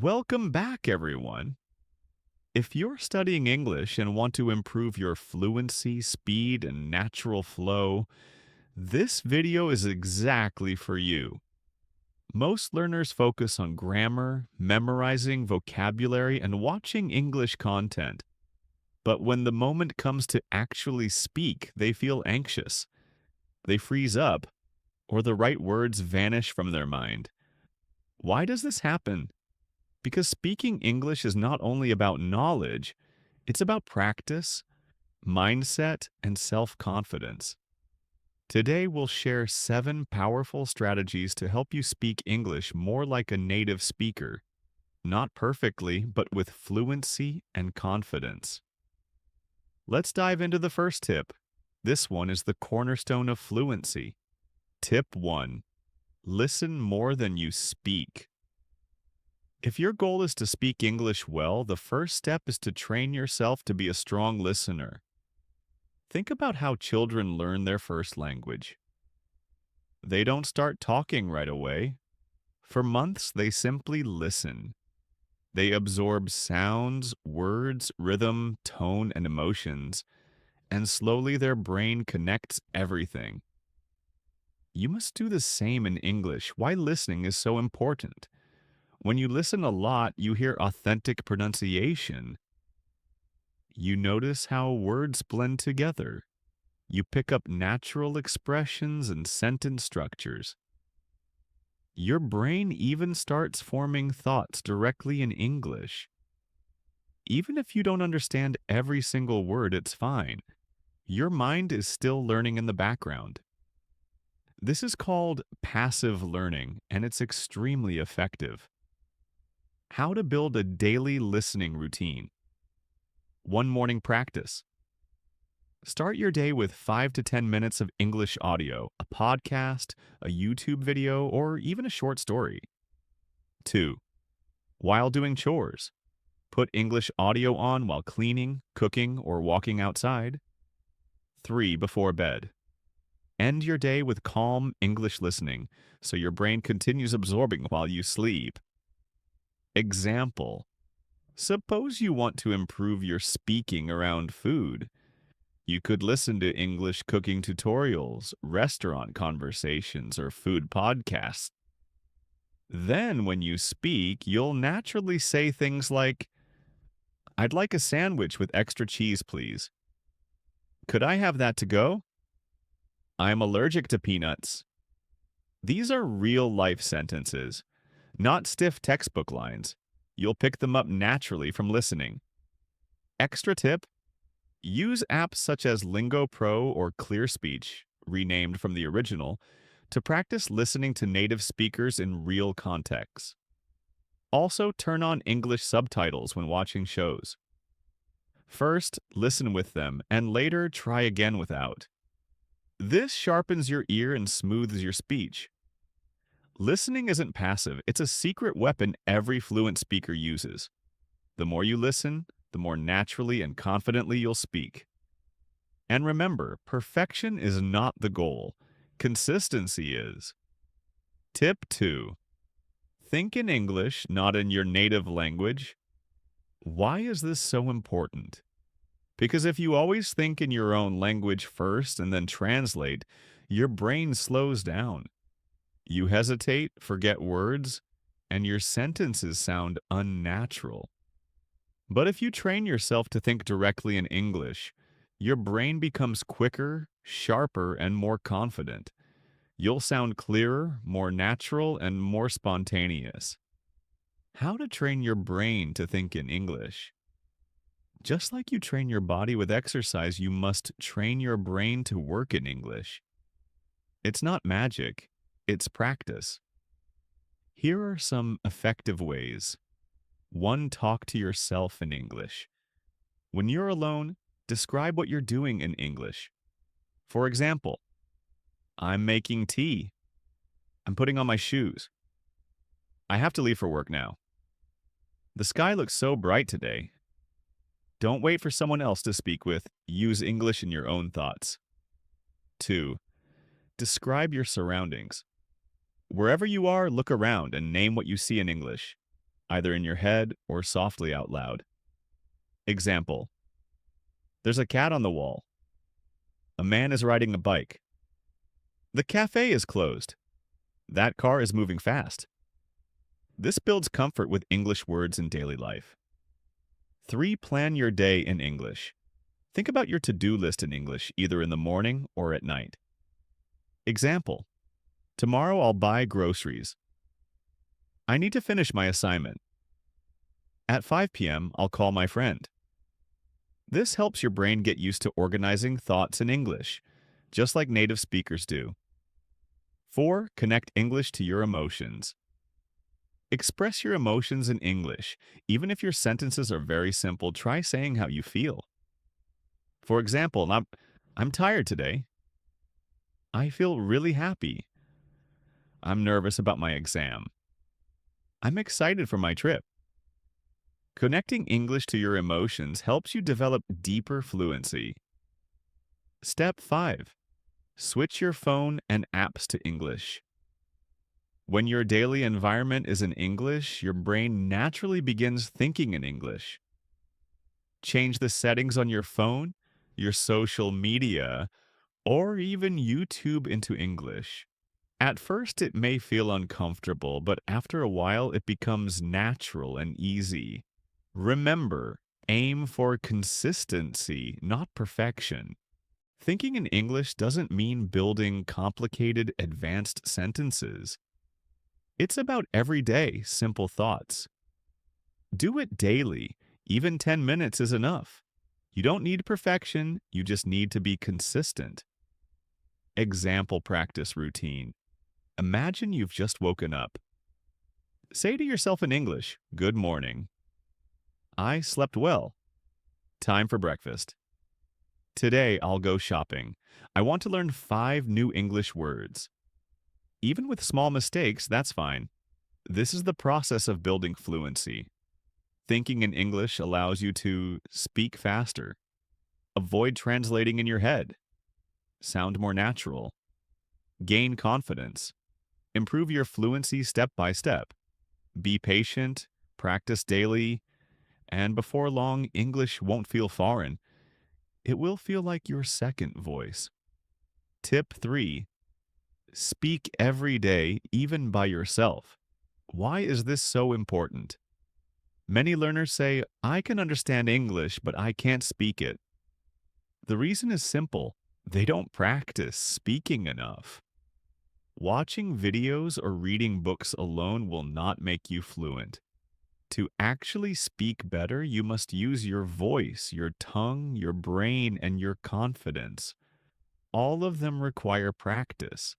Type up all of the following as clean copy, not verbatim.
Welcome back, everyone. If you're studying English and want to improve your fluency, speed, and natural flow, this video is exactly for you. Most learners focus on grammar, memorizing vocabulary, and watching English content. But when the moment comes to actually speak, they feel anxious. They freeze up, or the right words vanish from their mind. Why does this happen? Because speaking English is not only about knowledge, it's about practice, mindset, and self confidence. Today, we'll share 7 powerful strategies to help you speak English more like a native speaker, not perfectly, but with fluency and confidence. Let's dive into the first tip. This one is the cornerstone of fluency. Tip 1: Listen more than you speak. If your goal is to speak English well, the first step is to train yourself to be a strong listener. Think about how children learn their first language. They don't start talking right away. For months, they simply listen. They absorb sounds, words, rhythm, tone, and emotions, and slowly their brain connects everything. You must do the same in English. Why listening is so important. When you listen a lot, you hear authentic pronunciation. You notice how words blend together. You pick up natural expressions and sentence structures. Your brain even starts forming thoughts directly in English. Even if you don't understand every single word, it's fine. Your mind is still learning in the background. This is called passive learning, and it's extremely effective. How to build a daily listening routine. One morning practice. Start your day with 5 to 10 minutes of English audio, a podcast, a YouTube video, or even a short story. 2. While doing chores. Put English audio on while cleaning, cooking, or walking outside. 3. Before bed. End your day with calm English listening so your brain continues absorbing while you sleep. Example. Suppose you want to improve your speaking around food. You could listen to English cooking tutorials, restaurant conversations, or food podcasts. Then, when you speak, you'll naturally say things like, "I'd like a sandwich with extra cheese, please. Could I have that to go? I'm allergic to peanuts." These are real life sentences, not stiff textbook lines. You'll pick them up naturally from listening. Extra tip: use apps such as Lingo Pro or ClearSpeech, renamed from the original, to practice listening to native speakers in real contexts. Also, turn on English subtitles when watching shows. First, listen with them, and later try again without. This sharpens your ear and smooths your speech. Listening isn't passive, it's a secret weapon every fluent speaker uses. The more you listen, the more naturally and confidently you'll speak. And remember, perfection is not the goal. Consistency is. Tip 2. Think in English, not in your native language. Why is this so important? Because if you always think in your own language first and then translate, your brain slows down. You hesitate, forget words, and your sentences sound unnatural. But if you train yourself to think directly in English, your brain becomes quicker, sharper, and more confident. You'll sound clearer, more natural, and more spontaneous. How to train your brain to think in English? Just like you train your body with exercise, you must train your brain to work in English. It's not magic, it's practice. Here are some effective ways. 1. Talk to yourself in English. When you're alone, describe what you're doing in English. For example, I'm making tea. I'm putting on my shoes. I have to leave for work now. The sky looks so bright today. Don't wait for someone else to speak with. Use English in your own thoughts. 2. Describe your surroundings. Wherever you are, look around and name what you see in English. either in your head or softly out loud. Example: there's a cat on the wall. A man is riding a bike. The cafe is closed. That car is moving fast. This builds comfort with English words in daily life. 3. Plan your day in English. Think about your to-do list in English, either in the morning or at night. Example: tomorrow I'll buy groceries. I need to finish my assignment. At 5 p.m., I'll call my friend. This helps your brain get used to organizing thoughts in English, just like native speakers do. 4. Connect English to your emotions. Express your emotions in English. Even if your sentences are very simple, try saying how you feel. For example, I'm tired today. I feel really happy. I'm nervous about my exam. I'm excited for my trip. Connecting English to your emotions helps you develop deeper fluency. Step 5. Switch your phone and apps to English. When your daily environment is in English, your brain naturally begins thinking in English. Change the settings on your phone, your social media, or even YouTube into English. At first, it may feel uncomfortable, but after a while, it becomes natural and easy. Remember, aim for consistency, not perfection. Thinking in English doesn't mean building complicated, advanced sentences. It's about everyday, simple thoughts. Do it daily. Even 10 minutes is enough. You don't need perfection, you just need to be consistent. Example practice routine. Imagine you've just woken up. Say to yourself in English, "Good morning. I slept well. Time for breakfast. Today I'll go shopping. I want to learn 5 new English words." Even with small mistakes, that's fine. This is the process of building fluency. Thinking in English allows you to speak faster, avoid translating in your head, sound more natural, gain confidence, improve your fluency step by step, be patient, practice daily, and before long, English won't feel foreign. It will feel like your second voice. Tip 3. Speak every day, even by yourself. Why is this so important? Many learners say, "I can understand English, but I can't speak it." The reason is simple. They don't practice speaking enough. Watching videos or reading books alone will not make you fluent. To actually speak better, you must use your voice, your tongue, your brain, and your confidence. All of them require practice.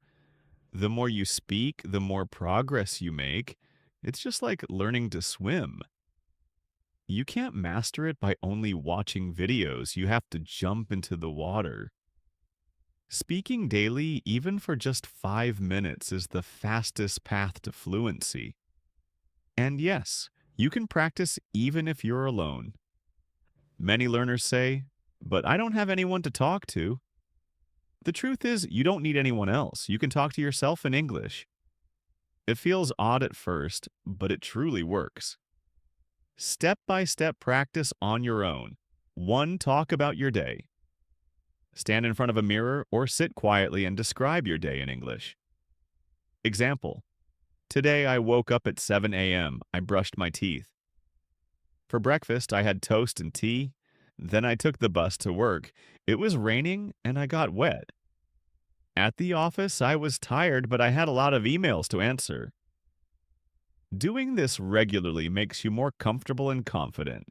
The more you speak, the more progress you make. It's just like learning to swim. You can't master it by only watching videos. You have to jump into the water. Speaking daily, even for just 5 minutes, is the fastest path to fluency. And yes, you can practice even if you're alone. Many learners say, "But I don't have anyone to talk to." The truth is, you don't need anyone else. You can talk to yourself in English. It feels odd at first, but it truly works. Step-by-step practice on your own. 1. Talk about your day. Stand in front of a mirror or sit quietly and describe your day in English. Example: today I woke up at 7 a.m. I brushed my teeth. For breakfast, I had toast and tea. Then I took the bus to work. It was raining and I got wet. At the office, I was tired, but I had a lot of emails to answer. Doing this regularly makes you more comfortable and confident.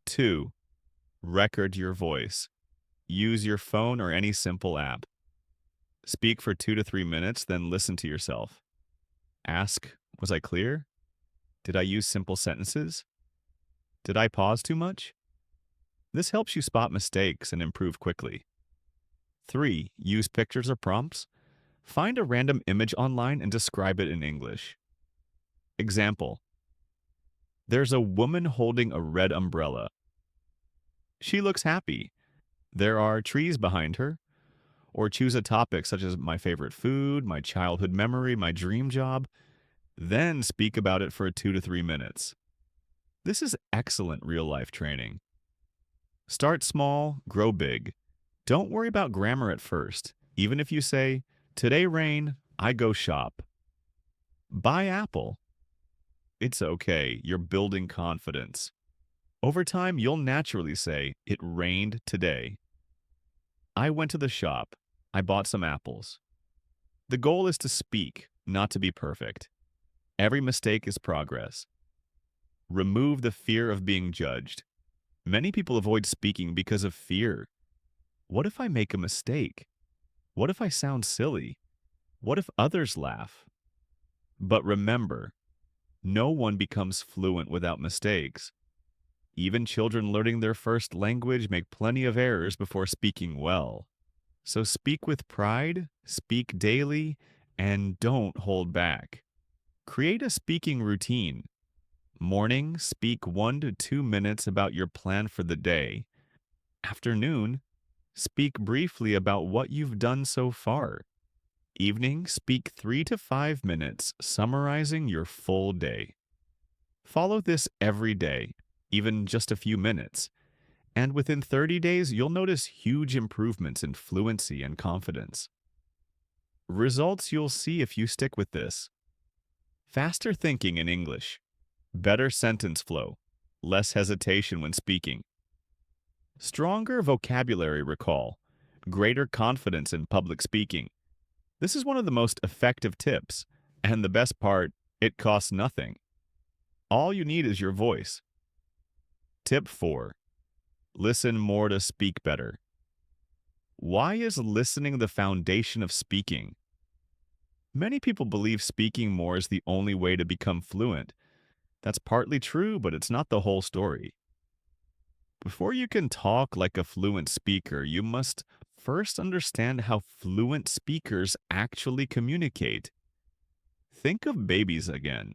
2. Record your voice. Use your phone or any simple app. Speak for 2 to 3 minutes, then listen to yourself. Ask, "Was I clear? Did I use simple sentences? Did I pause too much?" This helps you spot mistakes and improve quickly. 3. Use pictures or prompts. Find a random image online and describe it in English. Example: there's a woman holding a red umbrella. She looks happy. There are trees behind her. Or choose a topic such as my favorite food, my childhood memory, my dream job. Then speak about it for 2 to 3 minutes. This is excellent real-life training. Start small, grow big. Don't worry about grammar at first. Even if you say, "Today rain, I go shop." Buy apple. It's okay, you're building confidence. Over time, you'll naturally say, "It rained today. I went to the shop. I bought some apples." The goal is to speak, not to be perfect. Every mistake is progress. Remove the fear of being judged. Many people avoid speaking because of fear. What if I make a mistake? What if I sound silly? What if others laugh? But remember, no one becomes fluent without mistakes. Even children learning their first language make plenty of errors before speaking well. So speak with pride, speak daily, and don't hold back. Create a speaking routine. Morning, speak 1 to 2 minutes about your plan for the day. Afternoon, speak briefly about what you've done so far. Evening, speak 3 to 5 minutes summarizing your full day. Follow this every day, even just a few minutes, and within 30 days, you'll notice huge improvements in fluency and confidence. Results you'll see if you stick with this. Faster thinking in English, better sentence flow, less hesitation when speaking, stronger vocabulary recall, greater confidence in public speaking. This is one of the most effective tips, and the best part, it costs nothing. All you need is your voice. Tip 4. Listen more to speak better. Why is listening the foundation of speaking? Many people believe speaking more is the only way to become fluent. That's partly true, but it's not the whole story. Before you can talk like a fluent speaker, you must first understand how fluent speakers actually communicate. Think of babies again.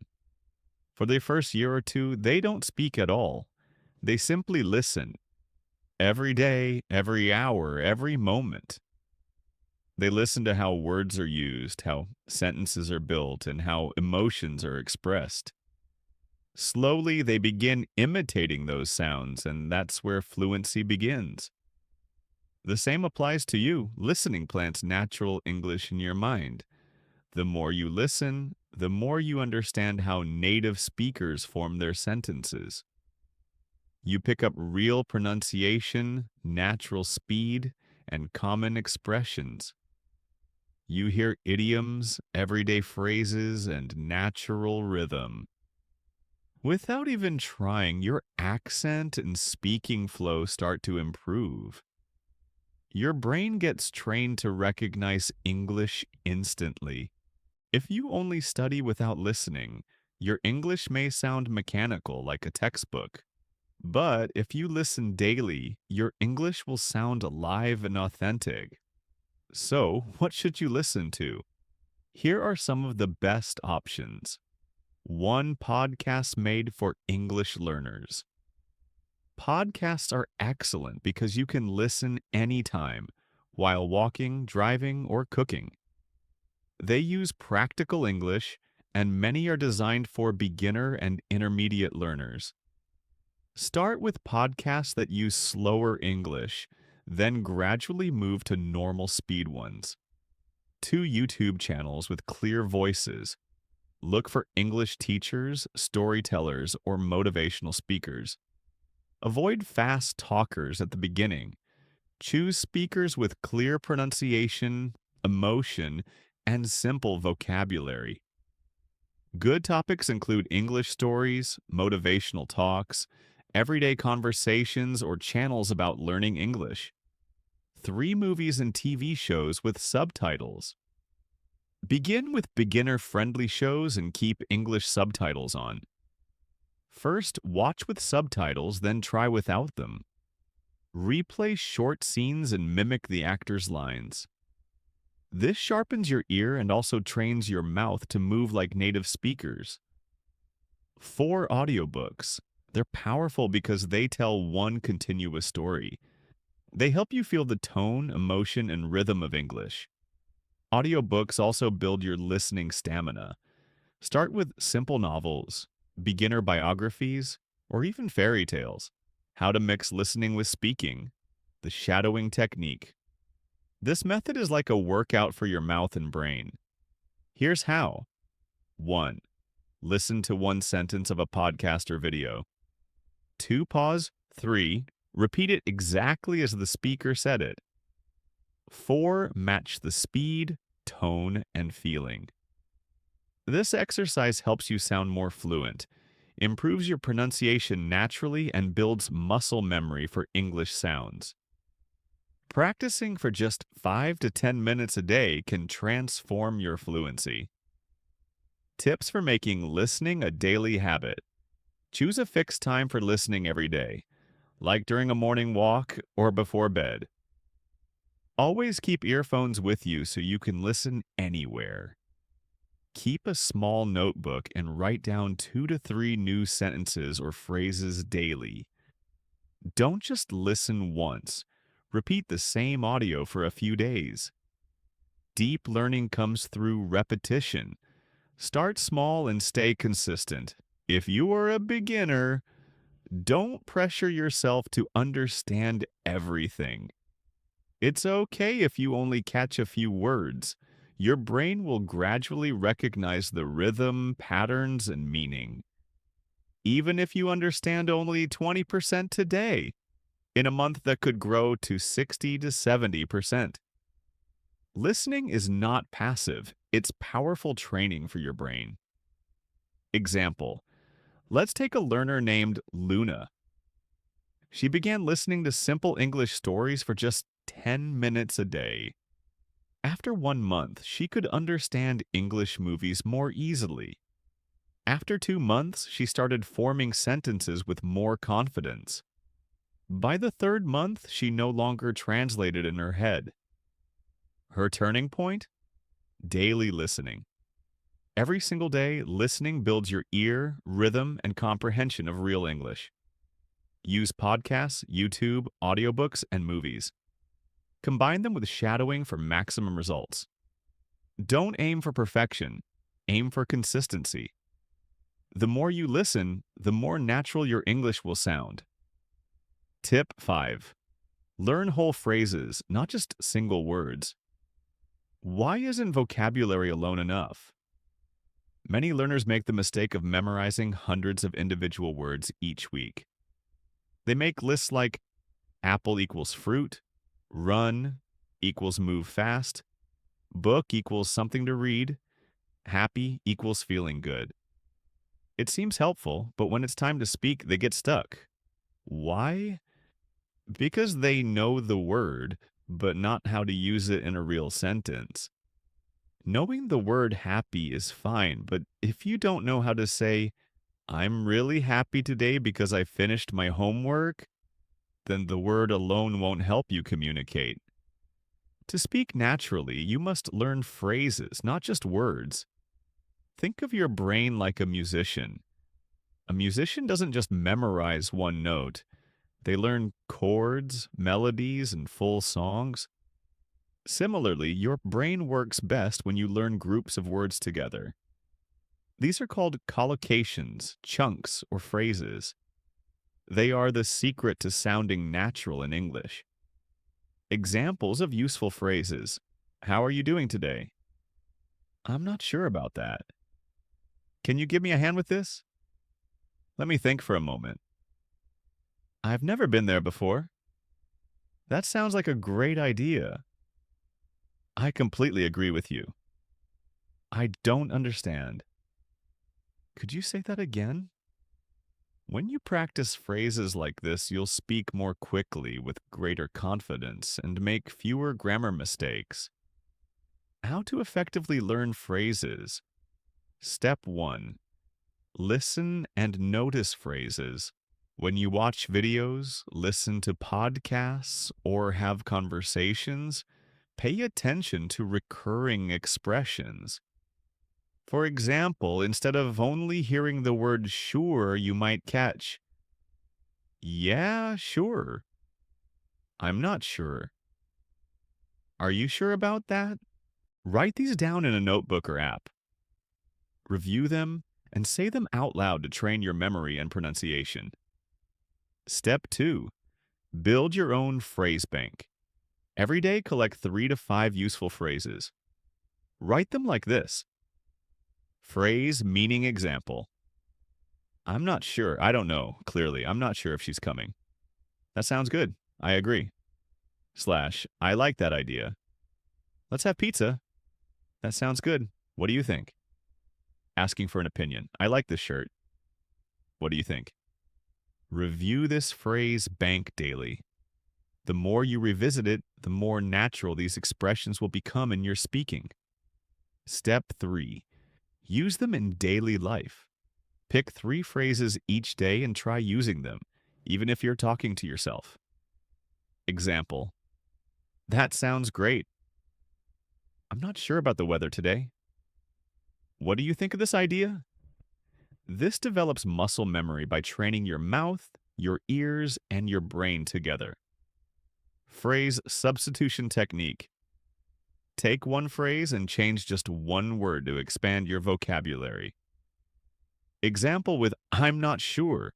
For the first year or two, they don't speak at all. They simply listen. Every day, every hour, every moment. They listen to how words are used, how sentences are built, and how emotions are expressed. Slowly, they begin imitating those sounds, and that's where fluency begins. The same applies to you. Listening plants natural English in your mind. The more you listen, the more you understand how native speakers form their sentences. You pick up real pronunciation, natural speed, and common expressions. You hear idioms, everyday phrases, and natural rhythm. Without even trying, your accent and speaking flow start to improve. Your brain gets trained to recognize English instantly. If you only study without listening, your English may sound mechanical like a textbook. But if you listen daily, your English will sound alive and authentic. So, what should you listen to? Here are some of the best options. One podcast made for English learners. Podcasts are excellent because you can listen anytime, while walking, driving, or cooking. They use practical English, and many are designed for beginner and intermediate learners. Start with podcasts that use slower English, then gradually move to normal speed ones. 2 YouTube channels with clear voices. Look for English teachers, storytellers, or motivational speakers. Avoid fast talkers at the beginning. Choose speakers with clear pronunciation, emotion, and simple vocabulary. Good topics include English stories, motivational talks, everyday conversations, or channels about learning English. 3 movies and TV shows with subtitles. Begin with beginner-friendly shows and keep English subtitles on. First, watch with subtitles, then try without them. Replay short scenes and mimic the actor's lines. This sharpens your ear and also trains your mouth to move like native speakers. 4 audiobooks. They're powerful because they tell one continuous story. They help you feel the tone, emotion, and rhythm of English. Audiobooks also build your listening stamina. Start with simple novels, beginner biographies, or even fairy tales. How to mix listening with speaking, the shadowing technique. This method is like a workout for your mouth and brain. Here's how. 1. Listen to one sentence of a podcast or video. 2. Pause. 3. Repeat it exactly as the speaker said it. 4. Match the speed, tone, and feeling. This exercise helps you sound more fluent, improves your pronunciation naturally, and builds muscle memory for English sounds. Practicing for just 5 to 10 minutes a day can transform your fluency. Tips for making listening a daily habit. Choose a fixed time for listening every day, like during a morning walk or before bed. Always keep earphones with you so you can listen anywhere. Keep a small notebook and write down 2 to 3 new sentences or phrases daily. Don't just listen once. Repeat the same audio for a few days. Deep learning comes through repetition. Start small and stay consistent. If you are a beginner, don't pressure yourself to understand everything. It's okay if you only catch a few words. Your brain will gradually recognize the rhythm, patterns, and meaning. Even if you understand only 20% today, in a month that could grow to 60 to 70%. Listening is not passive, it's powerful training for your brain. Example, let's take a learner named Luna. She began listening to simple English stories for just 10 minutes a day. After 1 month, she could understand English movies more easily. After 2 months, she started forming sentences with more confidence. By the third month, she no longer translated in her head. Her turning point? Daily listening. Every single day, listening builds your ear, rhythm, and comprehension of real English. Use podcasts, YouTube, audiobooks, and movies. Combine them with shadowing for maximum results. Don't aim for perfection. Aim for consistency. The more you listen, the more natural your English will sound. Tip 5. Learn whole phrases, not just single words. Why isn't vocabulary alone enough? Many learners make the mistake of memorizing hundreds of individual words each week. They make lists like apple equals fruit, run equals move fast, book equals something to read, happy equals feeling good. It seems helpful, but when it's time to speak, they get stuck. Why? Because they know the word, but not how to use it in a real sentence. Knowing the word happy is fine, but if you don't know how to say, I'm really happy today because I finished my homework, then the word alone won't help you communicate. To speak naturally, you must learn phrases, not just words. Think of your brain like a musician. A musician doesn't just memorize one note. They learn chords, melodies, and full songs. Similarly, your brain works best when you learn groups of words together. These are called collocations, chunks, or phrases. They are the secret to sounding natural in English. Examples of useful phrases. How are you doing today? I'm not sure about that. Can you give me a hand with this? Let me think for a moment. I've never been there before. That sounds like a great idea. I completely agree with you. I don't understand. Could you say that again? When you practice phrases like this, you'll speak more quickly with greater confidence and make fewer grammar mistakes. How to effectively learn phrases. Step 1. Listen and notice phrases. When you watch videos, listen to podcasts, or have conversations, pay attention to recurring expressions. For example, instead of only hearing the word sure, you might catch, yeah, sure. I'm not sure. Are you sure about that? Write these down in a notebook or app. Review them and say them out loud to train your memory and pronunciation. Step 2. Build your own phrase bank. Every day, collect 3 to 5 useful phrases. Write them like this: phrase meaning example. I'm not sure. I don't know. Clearly, I'm not sure if she's coming. That sounds good. I agree. Slash, I like that idea. Let's have pizza. That sounds good. What do you think? Asking for an opinion. I like this shirt. What do you think? Review this phrase bank daily. The more you revisit it, the more natural these expressions will become in your speaking. Step 3. Use them in daily life. Pick 3 phrases each day and try using them, even if you're talking to yourself. Example: that sounds great. I'm not sure about the weather today. What do you think of this idea? This develops muscle memory by training your mouth, your ears, and your brain together. Phrase substitution technique. Take one phrase and change just one word to expand your vocabulary. Example with I'm not sure,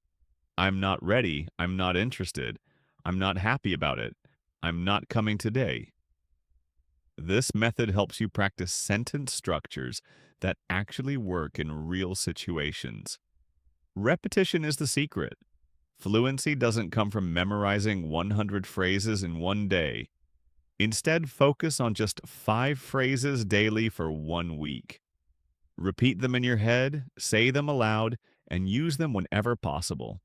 I'm not ready, I'm not interested, I'm not happy about it, I'm not coming today. This method helps you practice sentence structures that actually work in real situations. Repetition is the secret. Fluency doesn't come from memorizing 100 phrases in one day. Instead, focus on just 5 phrases daily for 1 week. Repeat them in your head, say them aloud, and use them whenever possible.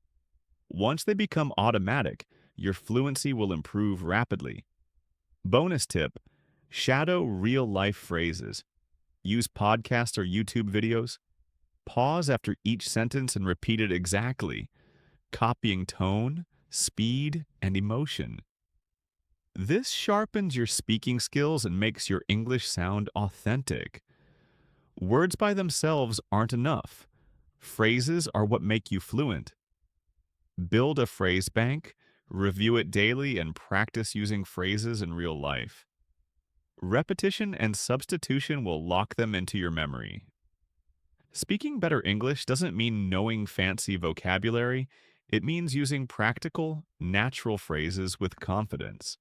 Once they become automatic, your fluency will improve rapidly. Bonus tip: shadow real-life phrases. Use podcasts or YouTube videos. Pause after each sentence and repeat it exactly, copying tone, speed, and emotion. This sharpens your speaking skills and makes your English sound authentic. Words by themselves aren't enough. Phrases are what make you fluent. Build a phrase bank, review it daily, and practice using phrases in real life. Repetition and substitution will lock them into your memory. Speaking better English doesn't mean knowing fancy vocabulary. It means using practical, natural phrases with confidence.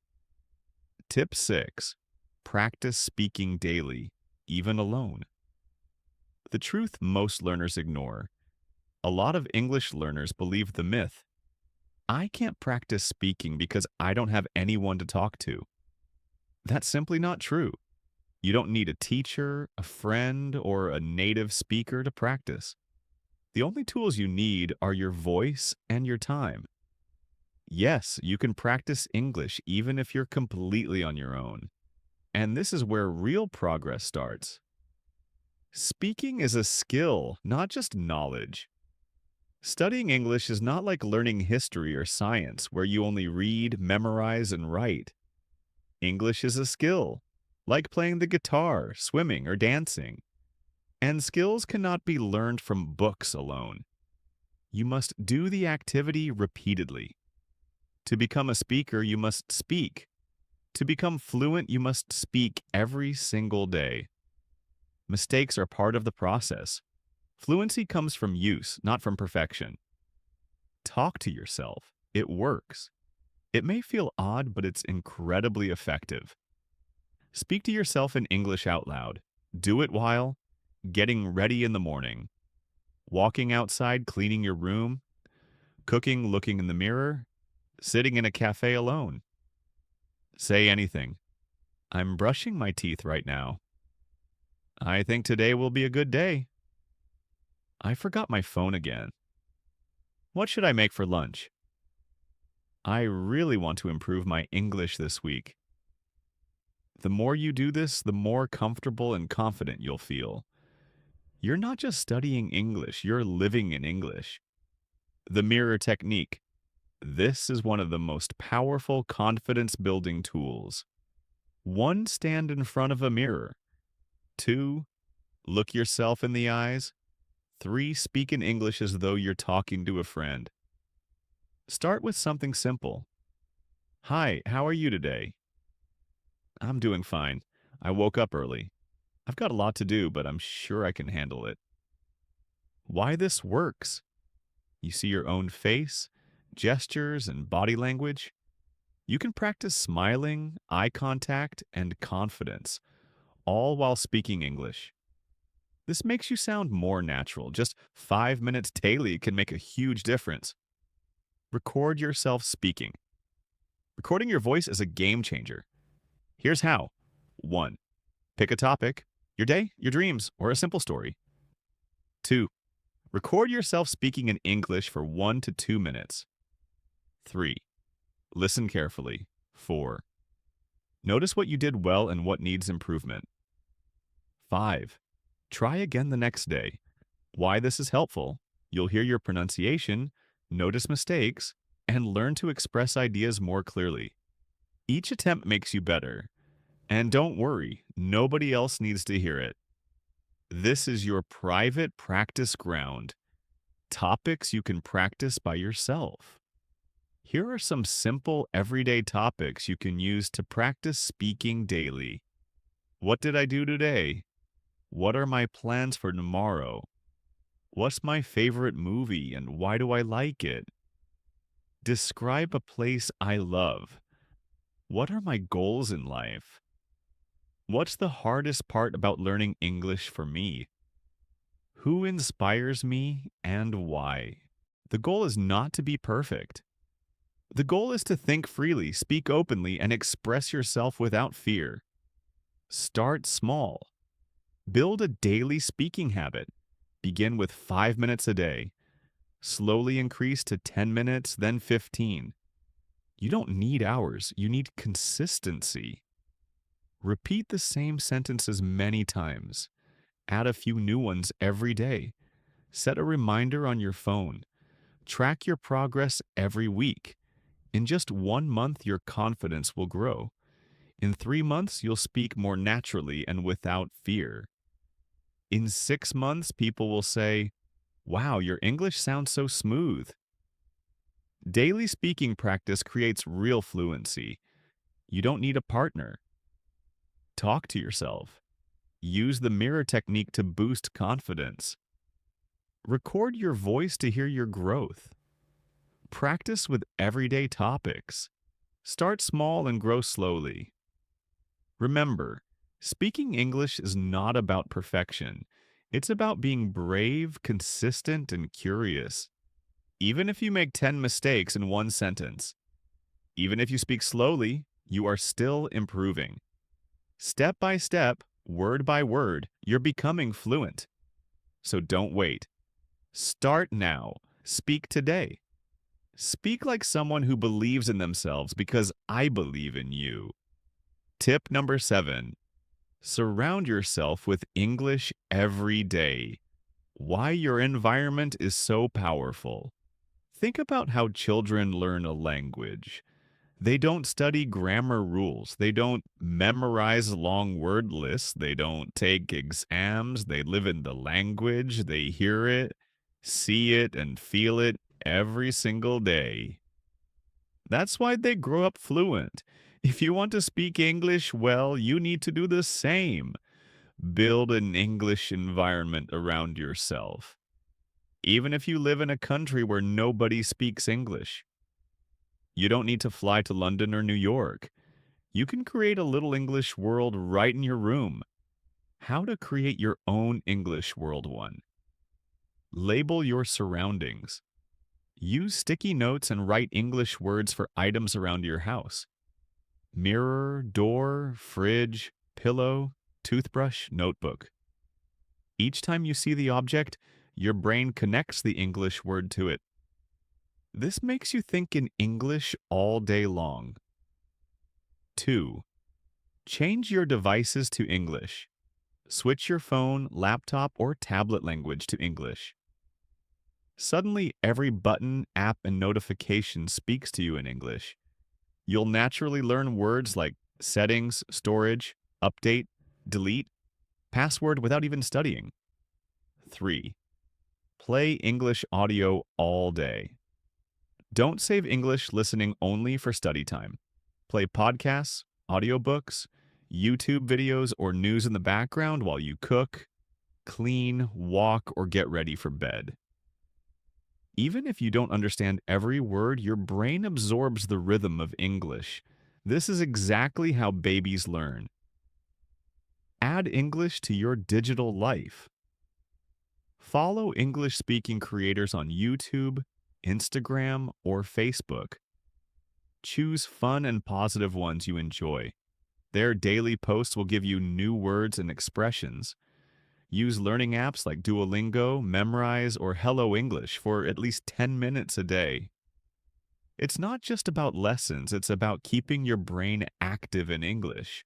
Tip 6. Practice speaking daily, even alone. The truth most learners ignore. A lot of English learners believe the myth: I can't practice speaking because I don't have anyone to talk to. That's simply not true. You don't need a teacher, a friend, or a native speaker to practice. The only tools you need are your voice and your time. Yes, you can practice English even if you're completely on your own. And this is where real progress starts. Speaking is a skill, not just knowledge. Studying English is not like learning history or science, where you only read, memorize, and write. English is a skill, like playing the guitar, swimming, or dancing. And skills cannot be learned from books alone. You must do the activity repeatedly. To become a speaker, you must speak. To become fluent, you must speak every single day. Mistakes are part of the process. Fluency comes from use, not from perfection. Talk to yourself. It works. It may feel odd, but it's incredibly effective. Speak to yourself in English out loud. Do it while getting ready in the morning, walking outside, cleaning your room, cooking, looking in the mirror, sitting in a cafe alone. Say anything. I'm brushing my teeth right now. I think today will be a good day. I forgot my phone again. What should I make for lunch? I really want to improve my English this week. The more you do this, the more comfortable and confident you'll feel. You're not just studying English, you're living in English. The mirror technique. This is one of the most powerful confidence-building tools. 1. Stand in front of a mirror. 2. Look yourself in the eyes. 3. Speak in English as though you're talking to a friend. Start with something simple. Hi, how are you today? I'm doing fine. I woke up early. I've got a lot to do, but I'm sure I can handle it. why this works. You see your own face, gestures, and body language. You can practice smiling, eye contact, and confidence, all while speaking English. This makes you sound more natural. Just 5 minutes daily can make a huge difference. Record yourself speaking. Recording your voice is a game changer. Here's how. 1. Pick a topic, your day, your dreams, or a simple story. 2. Record yourself speaking in English for 1 to 2 minutes. 3. Listen carefully. 4. Notice what you did well and what needs improvement. 5. Try again the next day. Why this is helpful: you'll hear your pronunciation, notice mistakes, and learn to express ideas more clearly. Each attempt makes you better. And don't worry, nobody else needs to hear it. This is your private practice ground. Topics you can practice by yourself. Here are some simple everyday topics you can use to practice speaking daily. What did I do today? What are my plans for tomorrow? What's my favorite movie and why do I like it? Describe a place I love. What are my goals in life? What's the hardest part about learning English for me? Who inspires me and why? The goal is not to be perfect. The goal is to think freely, speak openly, and express yourself without fear. Start small. Build a daily speaking habit. Begin with 5 minutes a day. Slowly increase to 10 minutes, then 15. You don't need hours, you need consistency. Repeat the same sentences many times. Add a few new ones every day. Set a reminder on your phone. Track your progress every week. In just 1 month, your confidence will grow. In 3 months, you'll speak more naturally and without fear. In 6 months, people will say, "Wow, your English sounds so smooth." Daily speaking practice creates real fluency. You don't need a partner. Talk to yourself. Use the mirror technique to boost confidence. Record your voice to hear your growth. Practice with everyday topics. Start small and grow slowly. Remember, speaking English is not about perfection. It's about being brave, consistent, and curious. Even if you make 10 mistakes in one sentence, even if you speak slowly, you are still improving. Step by step, word by word, you're becoming fluent. So don't wait. Start now. Speak today. Speak like someone who believes in themselves because I believe in you. Tip number 7. Surround yourself with English every day. Why your environment is so powerful. Think about how children learn a language. They don't study grammar rules. They don't memorize long word lists. They don't take exams. They live in the language. They hear it, see it, and feel it every single day. That's why they grow up fluent. If you want to speak English well, you need to do the same. Build an English environment around yourself. Even if you live in a country where nobody speaks English, you don't need to fly to London or New York. You can create a little English world right in your room. How to create your own English world 1. Label your surroundings. Use sticky notes and write English words for items around your house. Mirror, door, fridge, pillow, toothbrush, notebook. Each time you see the object, your brain connects the English word to it. This makes you think in English all day long. 2. Change your devices to English. Switch your phone, laptop, or tablet language to English. Suddenly, every button, app, and notification speaks to you in English. You'll naturally learn words like settings, storage, update, delete, password without even studying. 3. Play English audio all day. Don't save English listening only for study time. Play podcasts, audiobooks, YouTube videos, or news in the background while you cook, clean, walk, or get ready for bed. Even if you don't understand every word, your brain absorbs the rhythm of English. This is exactly how babies learn. Add English to your digital life. Follow English speaking creators on YouTube, Instagram, or Facebook. Choose fun and positive ones you enjoy. Their daily posts will give you new words and expressions. Use learning apps like Duolingo, Memrise, or Hello English for at least 10 minutes a day. It's not just about lessons, it's about keeping your brain active in English.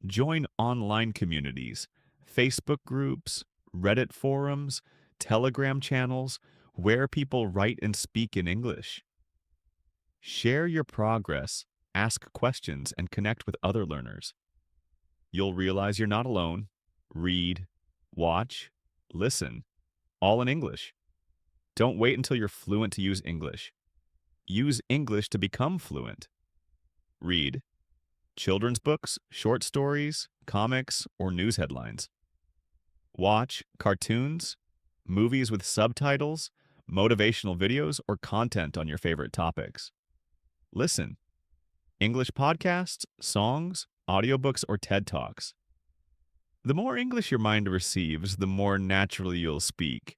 Join online communities, Facebook groups, Reddit forums, Telegram channels, where people write and speak in English. Share your progress, ask questions, and connect with other learners. You'll realize you're not alone. Read, watch, listen, all in English. Don't wait until you're fluent to use English. Use English to become fluent. Read children's books, short stories, comics, or news headlines. Watch cartoons, movies with subtitles, motivational videos, or content on your favorite topics. Listen. English podcasts, songs, audiobooks, or TED Talks. The more English your mind receives, the more naturally you'll speak.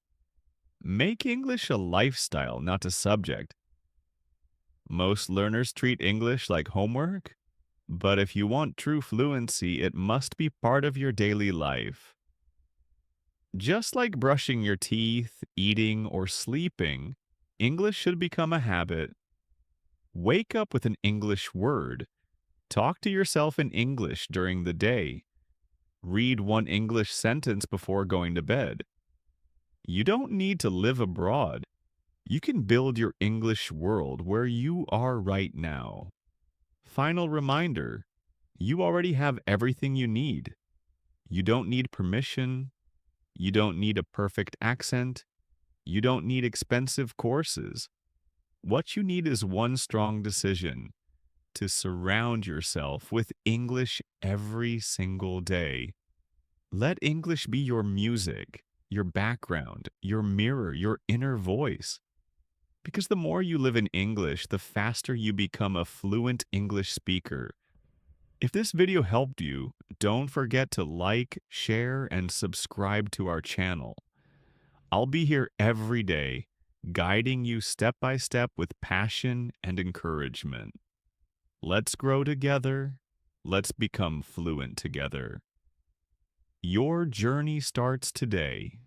Make English a lifestyle, not a subject. Most learners treat English like homework, but if you want true fluency, it must be part of your daily life. Just like brushing your teeth, eating, or sleeping, English should become a habit. Wake up with an English word. Talk to yourself in English during the day. Read one English sentence before going to bed. You don't need to live abroad. You can build your English world where you are right now. Final reminder, you already have everything you need. You don't need permission. You don't need a perfect accent. You don't need expensive courses. What you need is one strong decision: to surround yourself with English every single day. Let English be your music, your background, your mirror, your inner voice. Because the more you live in English, the faster you become a fluent English speaker. If this video helped you, don't forget to like, share, and subscribe to our channel. I'll be here every day, guiding you step by step with passion and encouragement. Let's grow together. Let's become fluent together. Your journey starts today.